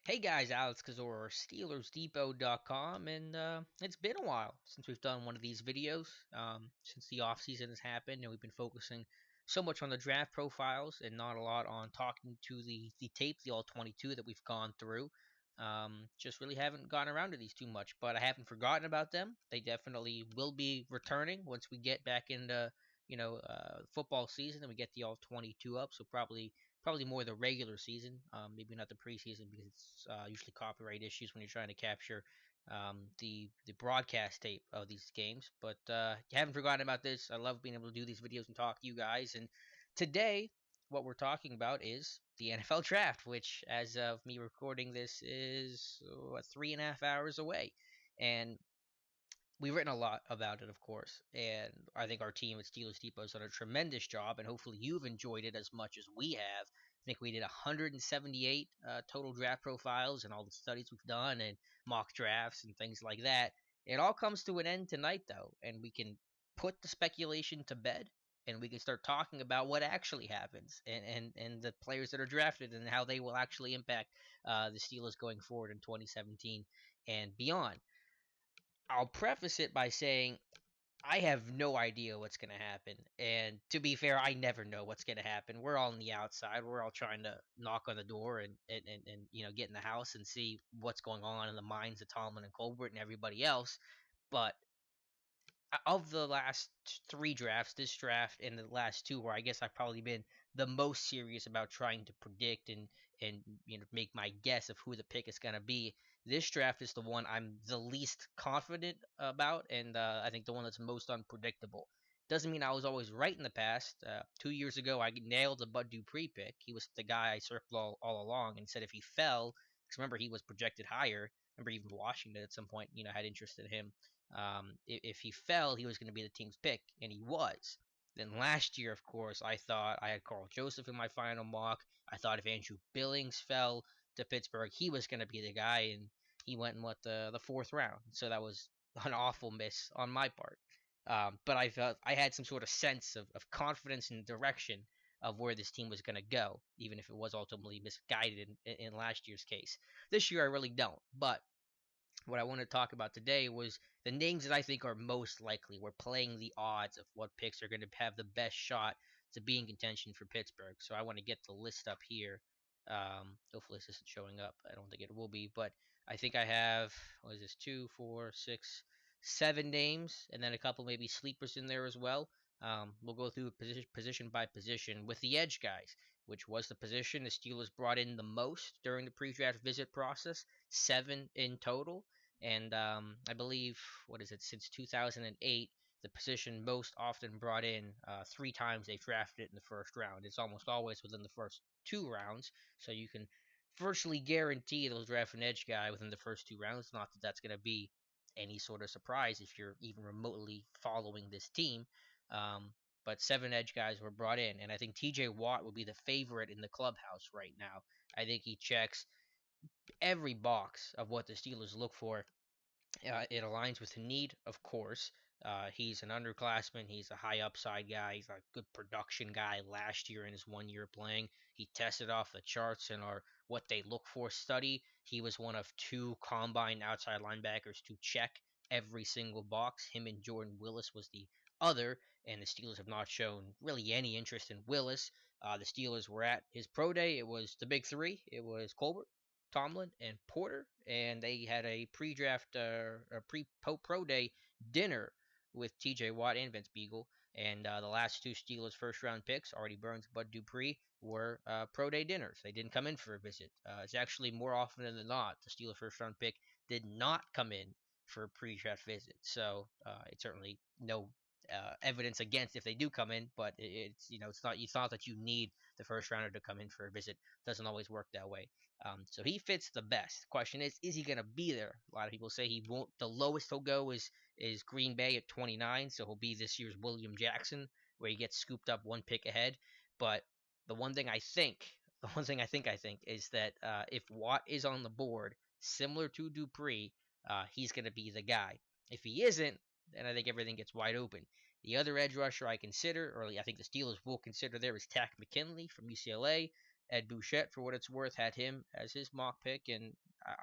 Hey guys, Alex Kozora, SteelersDepot.com, and it's been a while since we've done one of these videos. Since the off season has happened, and we've been focusing so much on the draft profiles and not a lot on talking to the tape, the all 22 that we've gone through. Just really haven't gotten around to these too much, but I haven't forgotten about them. They definitely will be returning once we get back into football season and we get the all 22 up. So probably more the regular season, maybe not the preseason because it's usually copyright issues when you're trying to capture the broadcast tape of these games. But you haven't forgotten about this. I love being able to do these videos and talk to you guys. And today, what we're talking about is the NFL draft, which, as of me recording this, is 3.5 hours away. And we've written a lot about it, of course, and I think our team at Steelers Depot has done a tremendous job, and hopefully you've enjoyed it as much as we have. I think we did 178 total draft profiles and all the studies we've done and mock drafts and things like that. It all comes to an end tonight, though, and we can put the speculation to bed, and we can start talking about what actually happens and the players that are drafted and how they will actually impact the Steelers going forward in 2017 and beyond. I'll preface it by saying I have no idea what's going to happen. And to be fair, I never know what's going to happen. We're all on the outside. We're all trying to knock on the door and get in the house and see what's going on in the minds of Tomlin and Colbert and everybody else. But of the last three drafts, this draft and the last two, where I guess I've probably been the most serious about trying to predict and make my guess of who the pick is going to be. This draft is the one I'm the least confident about, and I think the one that's most unpredictable. Doesn't mean I was always right in the past. 2 years ago, I nailed the Bud Dupree pick. He was the guy I circled all along and said if he fell, because remember he was projected higher. Remember even Washington at some point, had interest in him. If he fell, he was going to be the team's pick, and he was. Then last year, of course, I thought I had Carl Joseph in my final mock. I thought if Andrew Billings fell to Pittsburgh, he was going to be the guy, and he went in the fourth round. So that was an awful miss on my part. But I felt I had some sort of sense of confidence and direction of where this team was going to go, even if it was ultimately misguided in last year's case. This year, I really don't. But what I want to talk about today was the names that I think are most likely. We're playing the odds of what picks are going to have the best shot to be in contention for Pittsburgh. So I want to get the list up here. Hopefully this isn't showing up. I don't think it will be, but I think I have what is this 2, 4, 6, 7 names, and then a couple maybe sleepers in there as well. We'll go through position by position with the edge guys, which was the position the Steelers brought in the most during the pre-draft visit process, 7 in total. And I believe, what is it, since 2008, the position most often brought in 3 times they drafted it in the first round. It's almost always within the first 2 rounds, so you can virtually guarantee they'll draft an edge guy within the first 2 rounds. Not that that's going to be any sort of surprise if you're even remotely following this team. Um, but 7 edge guys were brought in, and I think T.J. Watt will be the favorite in the clubhouse right now. I think he checks every box of what the Steelers look for. It aligns with the need, of course. He's an underclassman. He's a high upside guy. He's a good production guy last year in his 1 year playing. He tested off the charts in our what they look for study. He was one of 2 combine outside linebackers to check every single box. Him and Jordan Willis was the other, and the Steelers have not shown really any interest in Willis. The Steelers were at his pro day. It was the big three. It was Colbert, Tomlin, and Porter, and they had a pre-draft or pre-pro day dinner with T.J. Watt and Vince Beagle. And the last 2 Steelers first-round picks, Artie Burns, Bud Dupree, were pro day dinners. They didn't come in for a visit. It's actually more often than not the Steelers first-round pick did not come in for a pre-draft visit. So it's certainly no evidence against if they do come in, but it's not that you need the first rounder to come in for a visit. Doesn't always work that way. So he fits the best. Question is he going to be there? A lot of people say he won't. The lowest he'll go is Green Bay at 29, so he'll be this year's William Jackson, where he gets scooped up 1 pick ahead. But the one thing I think is that if Watt is on the board, similar to Dupree, he's going to be the guy. If he isn't, then I think everything gets wide open. The other edge rusher I consider, or I think the Steelers will consider there, is Takk McKinley from UCLA. Ed Bouchette, for what it's worth, had him as his mock pick, and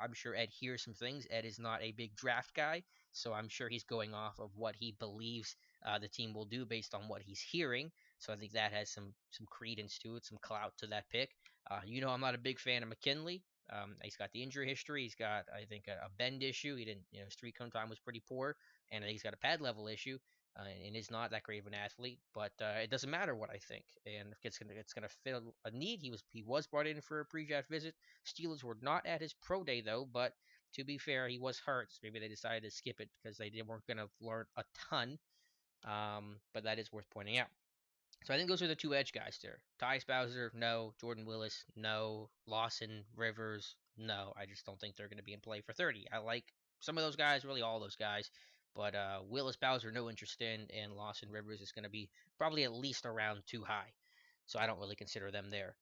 I'm sure Ed hears some things. Ed is not a big draft guy, so I'm sure he's going off of what he believes the team will do based on what he's hearing. So I think that has some credence to it, some clout to that pick. I'm not a big fan of McKinley. He's got the injury history. He's got, I think, a bend issue. He didn't, his three cone time was pretty poor, and I think he's got a pad level issue, and is not that great of an athlete. But it doesn't matter what I think, and it's gonna fill a need. He was brought in for a pre-draft visit. Steelers were not at his pro day though, but to be fair, he was hurt. So maybe they decided to skip it because weren't gonna learn a ton. But that is worth pointing out. So I think those are the two edge guys there. Tyus Bowser, no. Jordan Willis, no. Lawson, Rivers, no. I just don't think they're going to be in play for 30. I like some of those guys, really all those guys. But Willis, Bowser, no interest in. And Lawson, Rivers is going to be probably at least around too high. So I don't really consider them there.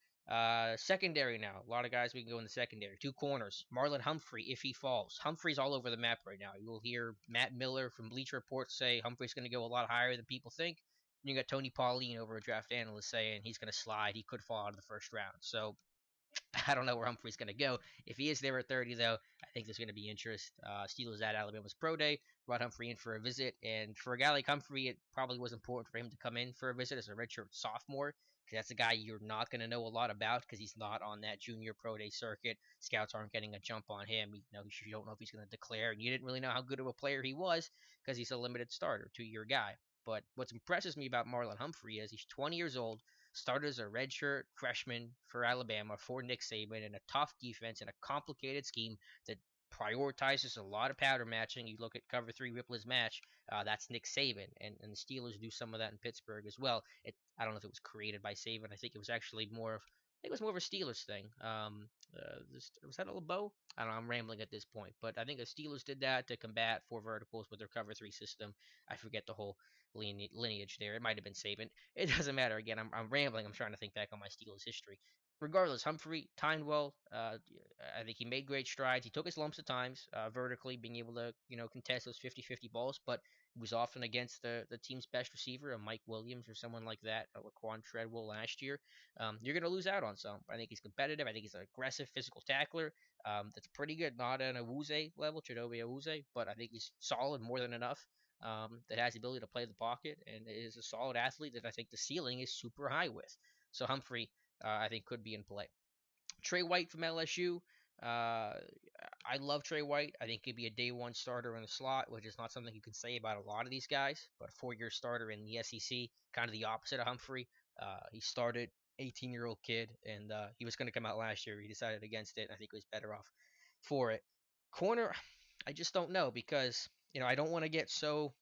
Secondary now. A lot of guys we can go in the secondary. Two corners. Marlon Humphrey, if he falls. Humphrey's all over the map right now. You'll hear Matt Miller from Bleacher Report say Humphrey's going to go a lot higher than people think. You got Tony Pauline over a draft analyst saying he's going to slide. He could fall out of the first round. So I don't know where Humphrey's going to go. If he is there at 30, though, I think there's going to be interest. Steelers at Alabama's Pro Day brought Humphrey in for a visit. And for a guy like Humphrey, it probably was important for him to come in for a visit as a redshirt sophomore, because that's a guy you're not going to know a lot about because he's not on that junior Pro Day circuit. Scouts aren't getting a jump on him. You don't know if he's going to declare, and you didn't really know how good of a player he was because he's a limited starter, 2-year guy. But what impresses me about Marlon Humphrey is he's 20 years old, started as a redshirt freshman for Alabama for Nick Saban in a tough defense in a complicated scheme that prioritizes a lot of pattern matching. You look at cover three Ripley's match, that's Nick Saban, and the Steelers do some of that in Pittsburgh as well. I don't know if it was created by Saban. I think it was actually more of a Steelers thing. Was that a LeBeau? I don't know. I'm rambling at this point, but I think the Steelers did that to combat four verticals with their cover three system. I forget the whole lineage there. It might have been Saban. It doesn't matter. Again, I'm rambling. I'm trying to think back on my Steelers history. Regardless, Humphrey timed well. I think he made great strides. He took his lumps at times vertically, being able to contest those 50-50 balls, but it was often against the team's best receiver, a Mike Williams or someone like that, a Laquan Treadwell last year. You're going to lose out on some. I think he's competitive. I think he's an aggressive physical tackler. That's pretty good. Not an Awuzie level, Chidobe Awuzie, but I think he's solid, more than enough. That has the ability to play the pocket and is a solid athlete that I think the ceiling is super high with. So Humphrey, I think, could be in play. Trey White from LSU. Uh, I love Trey White. I think he'd be a day one starter in the slot, which is not something you can say about a lot of these guys. But a 4-year starter in the SEC, kind of the opposite of Humphrey. He started 18-year-old kid, and he was going to come out last year. He decided against it. I think he was better off for it. Corner, I just don't know because I don't want to get so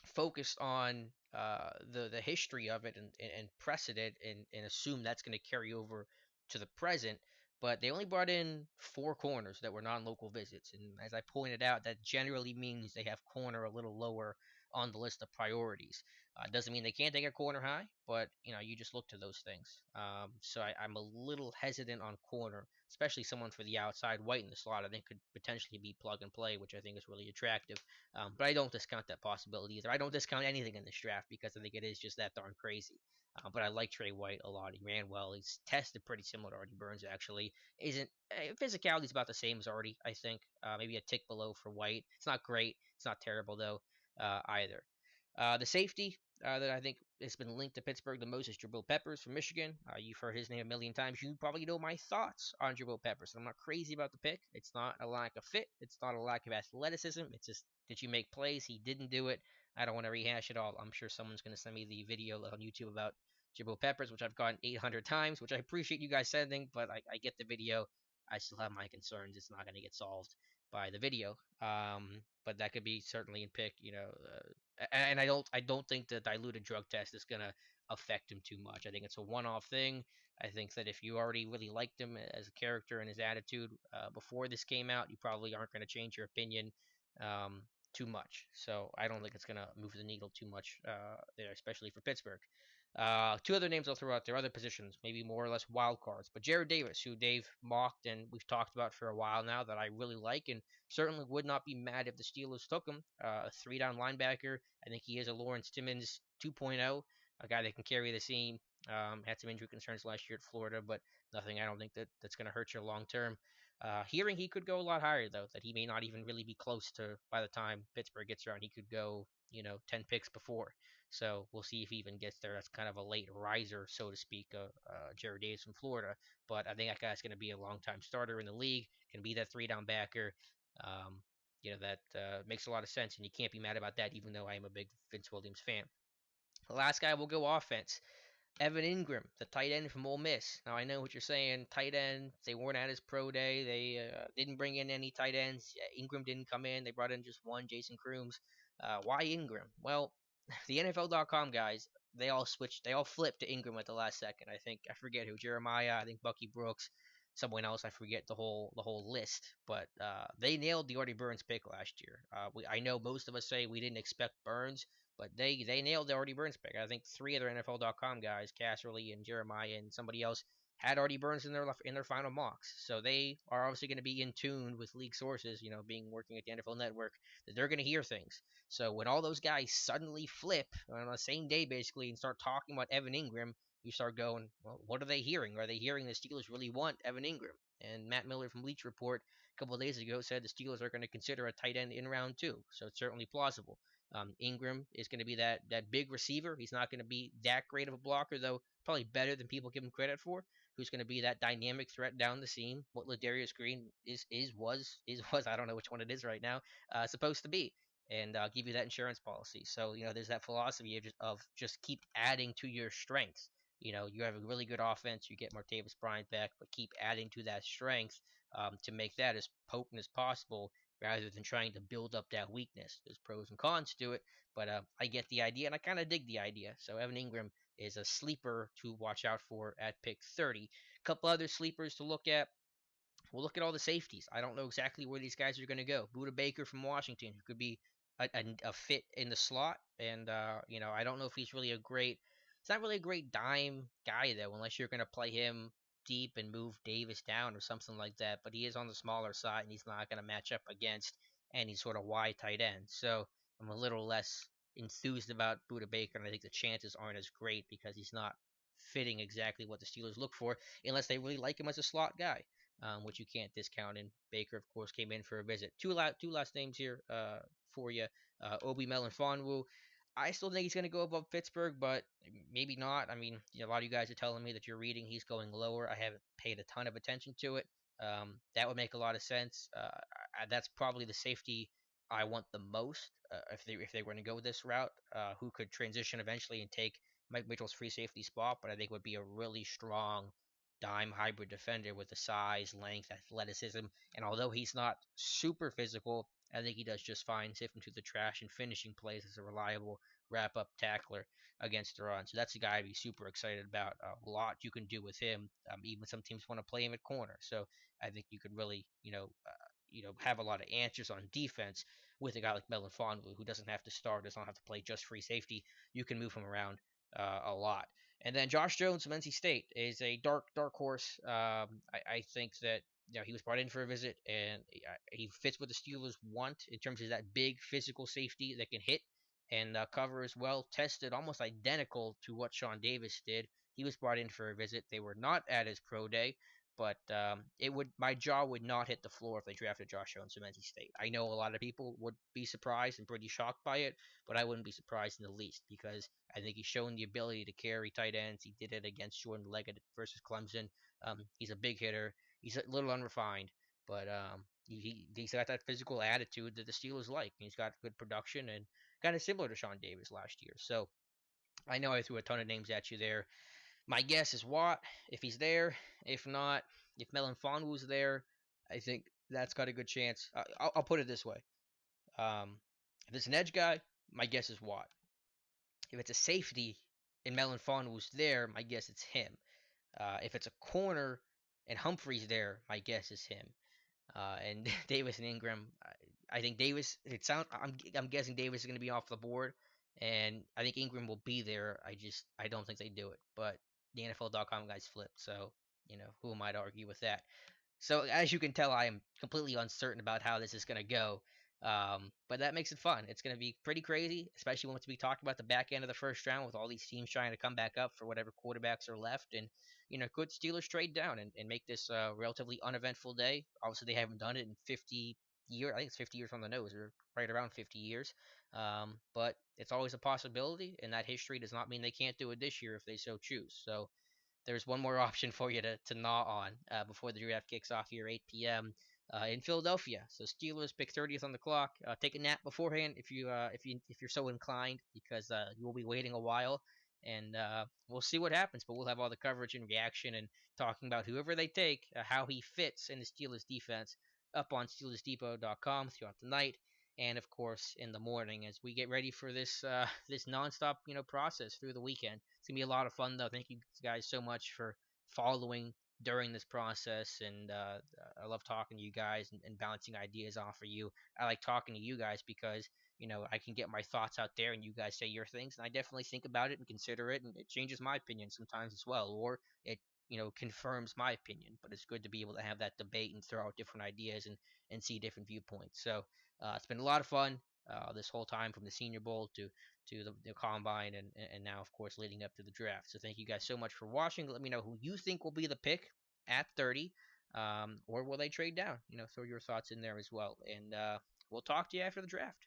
focused on the history of it and precedent and assume that's going to carry over to the present. But they only brought in 4 corners that were non-local visits, and as I pointed out, that generally means they have corner a little lower on the list of priorities. Doesn't mean they can't take a corner high, but you just look to those things. So I'm a little hesitant on corner, especially someone for the outside. White in the slot, I think, could potentially be plug and play, which I think is really attractive. But I don't discount that possibility either. I don't discount anything in this draft because I think it is just that darn crazy. But I like Trey White a lot. He ran well. He's tested pretty similar to Artie Burns, actually. Isn't physicality's about the same as Artie, I think. Maybe a tick below for White. It's not great. It's not terrible though, either. The safety that I think has been linked to Pittsburgh the most is Jabril Peppers from Michigan. You've heard his name a million times. You probably know my thoughts on Jabril Peppers. I'm not crazy about the pick. It's not a lack of fit. It's not a lack of athleticism. It's just, did you make plays? He didn't do it. I don't want to rehash it all. I'm sure someone's going to send me the video on YouTube about Jabril Peppers, which I've gotten 800 times, which I appreciate you guys sending, but I get the video. I still have my concerns. It's not going to get solved by the video. But that could be certainly in pick, and I don't think the diluted drug test is going to affect him too much. I think it's a one-off thing. I think that if you already really liked him as a character and his attitude before this came out, you probably aren't going to change your opinion too much. So I don't think it's going to move the needle too much there, especially for Pittsburgh. 2 other names I'll throw out there, other positions, maybe more or less wild cards. But Jared Davis, who Dave mocked and we've talked about for a while now, that I really like and certainly would not be mad if the Steelers took him. A 3-down linebacker. I think he is a Lawrence Timmons 2.0, a guy that can carry the team Had some injury concerns last year at Florida, but nothing. I don't think that's going to hurt you long term. Hearing he could go a lot higher though, that he may not even really be close to by the time Pittsburgh gets around. He could go, 10 picks before. So we'll see if he even gets there. That's kind of a late riser, so to speak. Jared Davis from Florida, but I think that guy's going to be a long time starter in the league. Can be that three down backer. Um, that makes a lot of sense, and you can't be mad about that. Even though I am a big Vince Williams fan. The last guy will go offense. Evan Ingram, the tight end from Ole Miss. Now I know what you're saying. Tight end. They weren't at his pro day. They didn't bring in any tight ends. Ingram didn't come in. They brought in just one, Jason Crooms. Why Ingram? Well, the NFL.com guys, they all switched. They all flipped to Ingram at the last second. I forget who. Jeremiah. I think Bucky Brooks. Someone else. I forget the whole list. But they nailed the Artie Burns pick last year. I know most of us say we didn't expect Burns, but they nailed the Artie Burns pick. I think three other NFL.com guys, Casserly and Jeremiah and somebody else, had Artie Burns in their final mocks. So they are obviously going to be in tune with league sources, being working at the NFL Network, that they're going to hear things. So when all those guys suddenly flip on the same day basically and start talking about Evan Ingram, you start going, well, what are they hearing? Are they hearing the Steelers really want Evan Ingram? And Matt Miller from Bleach Report a couple of days ago said the Steelers are going to consider a tight end in round two. So it's certainly plausible. Ingram is going to be that big receiver. He's not going to be that great of a blocker, though. Probably better than people give him credit for. Who's going to be that dynamic threat down the seam? What Ladarius Green was I don't know which one it is right now. Supposed to be, and give you that insurance policy. So there's that philosophy of just keep adding to your strengths. You have a really good offense. You get Martavis Bryant back, but keep adding to that strength to make that as potent as possible rather than trying to build up that weakness. There's pros and cons to it, but I get the idea and I kind of dig the idea. So Evan Ingram is a sleeper to watch out for at pick 30. A couple other sleepers to look at. We'll look at all the safeties. I don't know exactly where these guys are going to go. Buda Baker from Washington, who could be a fit in the slot, and I don't know if he's really a great. It's not really a great dime guy though, unless you're going to play him deep and move Davis down or something like that. But he is on the smaller side, and he's not going to match up against any sort of wide tight end. So I'm a little less enthused about Buda Baker, and I think the chances aren't as great because he's not fitting exactly what the Steelers look for, unless they really like him as a slot guy, which you can't discount. And Baker, of course, came in for a visit. Two last names here for you. Obi Melifonwu. I still think he's going to go above Pittsburgh, but maybe not. I mean, a lot of you guys are telling me that you're reading he's going lower. I haven't paid a ton of attention to it. That would make a lot of sense. That's probably the safety I want the most if they were going to go this route. Who could transition eventually and take Mike Mitchell's free safety spot, but I think would be a really strong dime hybrid defender with the size, length, athleticism, and although he's not super physical, I think he does just fine sifting through the trash and finishing plays as a reliable wrap up tackler against the run. So that's a guy I'd be super excited about. A lot you can do with him. Even some teams want to play him at corner. So I think you could really, have a lot of answers on defense with a guy like Melon Fonwu, who doesn't have to start, doesn't have to play just free safety. You can move him around a lot. And then Josh Jones from NC State is a dark horse. I think that he was brought in for a visit, and he fits what the Steelers want in terms of that big physical safety that can hit and cover as well. Tested almost identical to what Sean Davis did. He was brought in for a visit. They were not at his pro day, but my jaw would not hit the floor if they drafted Josh Jones from NC State. I know a lot of people would be surprised and pretty shocked by it, but I wouldn't be surprised in the least because I think he's shown the ability to carry tight ends. He did it against Jordan Leggett versus Clemson. He's a big hitter. He's a little unrefined, but he's got that physical attitude that the Steelers like. He's got good production and kind of similar to Sean Davis last year. So I know I threw a ton of names at you there. My guess is Watt if he's there. If not, if Melon Fonwu's there, I think that's got a good chance. I'll put it this way: if it's an edge guy, my guess is Watt. If it's a safety and Melon Fonwu's there, my guess it's him. If it's a corner and Humphrey's there, my guess is him. And Davis and Ingram, I think Davis. I'm guessing Davis is going to be off the board, and I think Ingram will be there. I don't think they do it, but the NFL.com guys flip, so who am I to argue with that? So as you can tell, I am completely uncertain about how this is going to go. But that makes it fun. It's going to be pretty crazy, especially once we talk about the back end of the first round with all these teams trying to come back up for whatever quarterbacks are left. And, could Steelers trade down and make this a relatively uneventful day? Obviously, they haven't done it in 50 years. I think it's 50 years on the nose, or right around 50 years. But it's always a possibility, and that history does not mean they can't do it this year if they so choose. So there's one more option for you to gnaw on before the draft kicks off here, 8 p.m. In Philadelphia. So Steelers pick 30th on the clock. Take a nap beforehand if you're so inclined, because you will be waiting a while, and we'll see what happens. But we'll have all the coverage and reaction and talking about whoever they take, how he fits in the Steelers defense up on SteelersDepot.com throughout the night, and of course in the morning as we get ready for this nonstop process through the weekend. It's gonna be a lot of fun though. Thank you guys so much for following during this process, and I love talking to you guys and bouncing ideas off of you. I like talking to you guys because I can get my thoughts out there and you guys say your things, and I definitely think about it and consider it, and it changes my opinion sometimes as well, or it confirms my opinion. But it's good to be able to have that debate and throw out different ideas and see different viewpoints. So it's been a lot of fun this whole time, from the Senior Bowl to the combine, and now of course leading up to the draft. So thank you guys so much for watching. Let me know who you think will be the pick at 30, or will they trade down? Throw your thoughts in there as well, and we'll talk to you after the draft.